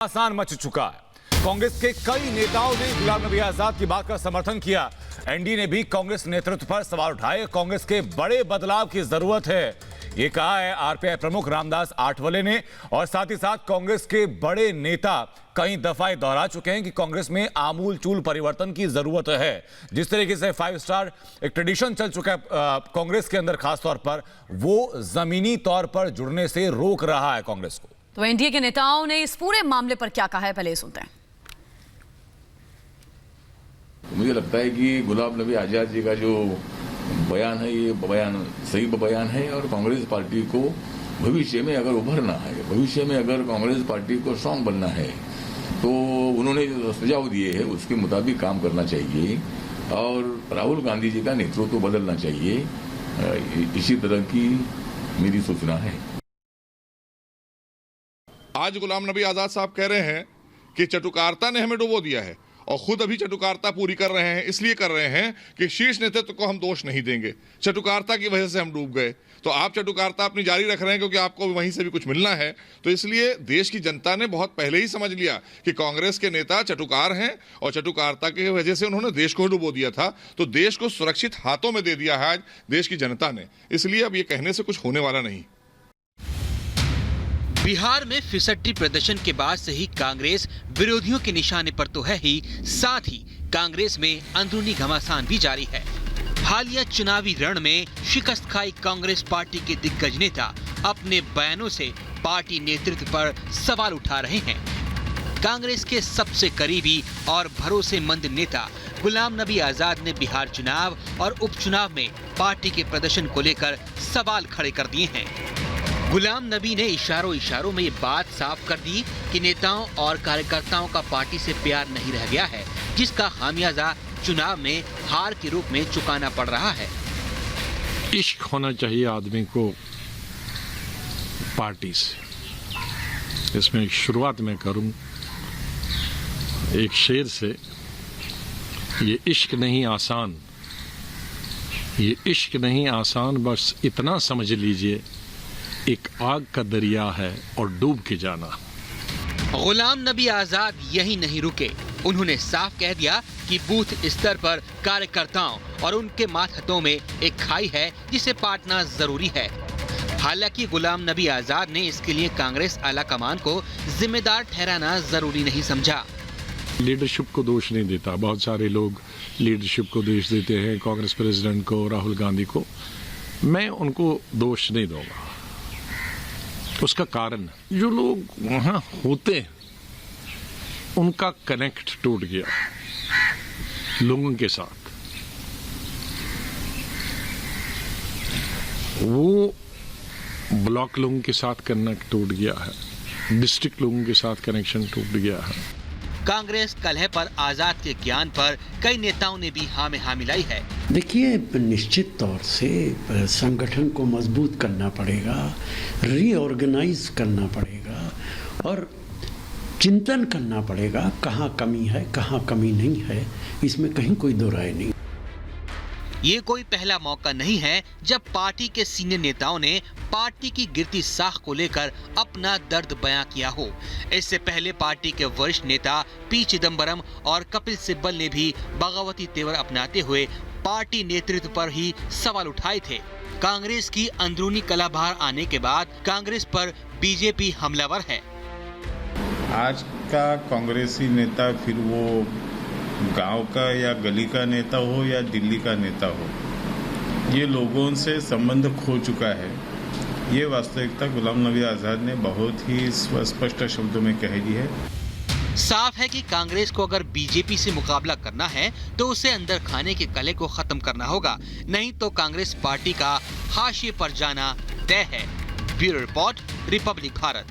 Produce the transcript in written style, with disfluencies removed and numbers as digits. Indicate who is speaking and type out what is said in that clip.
Speaker 1: आसान मच चुका है। कांग्रेस के कई नेताओं ने गुलाम नबी आजाद की बात का समर्थन किया। एनडीए ने भी कांग्रेस नेतृत्व पर सवाल उठाए। कांग्रेस के बड़े बदलाव की जरूरत है, ये कहा है आरपीआई प्रमुख रामदास आठवले ने। और साथ ही साथ कांग्रेस के बड़े नेता कई दफा दोहरा चुके हैं कि कांग्रेस में आमूल चूल परिवर्तन की जरूरत है। जिस तरीके से 5 स्टार एक ट्रेडिशन चल चुका है कांग्रेस के अंदर, खासतौर पर वो जमीनी तौर पर जुड़ने से रोक रहा है कांग्रेस को।
Speaker 2: तो एनडीए के नेताओं ने इस पूरे मामले पर क्या कहा है, पहले सुनते हैं।
Speaker 3: मुझे लगता है कि गुलाम नबी आजाद जी का जो बयान है, ये बयान सही बयान है। और कांग्रेस पार्टी को भविष्य में अगर उभरना है, भविष्य में अगर कांग्रेस पार्टी को स्ट्रांग बनना है, तो उन्होंने जो सुझाव दिए हैं उसके मुताबिक काम करना चाहिए। और राहुल गांधी जी का नेतृत्व बदलना चाहिए। इसी तरह की मेरी सूचना है।
Speaker 4: आज गुलाम नबी आजाद साहब कह रहे हैं कि चटुकारिता ने हमें डुबो दिया है, और खुद अभी चटुकारिता पूरी कर रहे हैं। इसलिए कर रहे हैं कि शीर्ष नेतृत्व को हम दोष नहीं देंगे, चटुकारिता की वजह से हम डूब गए। तो आप चटुकारिता अपनी जारी रख रहे हैं क्योंकि आपको वहीं से भी कुछ मिलना है। तो इसलिए देश की जनता ने बहुत पहले ही समझ लिया कि कांग्रेस के नेता चटुकार हैं, और चटुकारिता की वजह से उन्होंने देश को डुबो दिया था। तो देश को सुरक्षित हाथों में दे दिया है आज देश की जनता ने। इसलिए अब ये कहने से कुछ होने वाला नहीं।
Speaker 5: बिहार में फिसड्डी प्रदर्शन के बाद से ही कांग्रेस विरोधियों के निशाने पर तो है ही, साथ ही कांग्रेस में अंदरूनी घमासान भी जारी है। हालिया चुनावी रण में शिकस्त खाई कांग्रेस पार्टी के दिग्गज नेता अपने बयानों से पार्टी नेतृत्व पर सवाल उठा रहे हैं। कांग्रेस के सबसे करीबी और भरोसेमंद नेता गुलाम नबी आजाद ने बिहार चुनाव और उपचुनाव में पार्टी के प्रदर्शन को लेकर सवाल खड़े कर दिए हैं। गुलाम नबी ने इशारों में ये बात साफ कर दी कि नेताओं और कार्यकर्ताओं का पार्टी से प्यार नहीं रह गया है, जिसका खामियाजा चुनाव में हार के रूप में चुकाना पड़ रहा है।
Speaker 6: इश्क होना चाहिए आदमी को पार्टी से। इसमें शुरुआत में करूं एक शेर से। ये इश्क नहीं आसान, ये इश्क नहीं आसान, बस इतना समझ लीजिए एक आग का दरिया है और डूब के जाना।
Speaker 5: गुलाम नबी आजाद यही नहीं रुके। उन्होंने साफ कह दिया कि बूथ स्तर पर कार्यकर्ताओं और उनके मातहतों में एक खाई है जिसे पाटना जरूरी है। हालांकि गुलाम नबी आजाद ने इसके लिए कांग्रेस आला कमान को जिम्मेदार ठहराना जरूरी नहीं समझा।
Speaker 6: लीडरशिप को दोष नहीं देता। बहुत सारे लोग लीडरशिप को दोष देते हैं, कांग्रेस प्रेसिडेंट को, राहुल गांधी को। मैं उनको दोष नहीं दूंगा। उसका कारण जो लोग वहां होते हैं उनका कनेक्ट टूट गया लोगों के साथ। वो ब्लॉक लोगों के साथ कनेक्ट टूट गया है, डिस्ट्रिक्ट लोगों के साथ कनेक्शन टूट गया है।
Speaker 5: कांग्रेस कलह पर आजाद के ज्ञान पर कई नेताओं ने भी हाँ में हाँ मिलाई है।
Speaker 7: देखिए, निश्चित तौर से संगठन को मजबूत करना पड़ेगा, रीऑर्गेनाइज करना पड़ेगा और चिंतन करना पड़ेगा कहाँ कमी है, कहाँ कमी नहीं है। इसमें कहीं कोई दो राय नहीं।
Speaker 5: ये कोई पहला मौका नहीं है जब पार्टी के सीनियर नेताओं ने पार्टी की गिरती साख को लेकर अपना दर्द बयां किया हो। इससे पहले पार्टी के वरिष्ठ नेता पी चिदम्बरम और कपिल सिब्बल ने भी बगावती तेवर अपनाते हुए पार्टी नेतृत्व पर ही सवाल उठाए थे। कांग्रेस की अंदरूनी कला बाहर आने के बाद कांग्रेस पर बीजेपी हमलावर है।
Speaker 8: आज का कांग्रेसी नेता, फिर वो गांव का या गली का नेता हो या दिल्ली का नेता हो, ये लोगों से संबंध खो चुका है। ये वास्तविकता गुलाम नबी आजाद ने बहुत ही स्पष्ट शब्दों में कह दी है।
Speaker 5: साफ है कि कांग्रेस को अगर बीजेपी से मुकाबला करना है तो उसे अंदर खाने के कले को खत्म करना होगा, नहीं तो कांग्रेस पार्टी का हाशिए पर जाना तय है। Bureau report, Republic Bharat.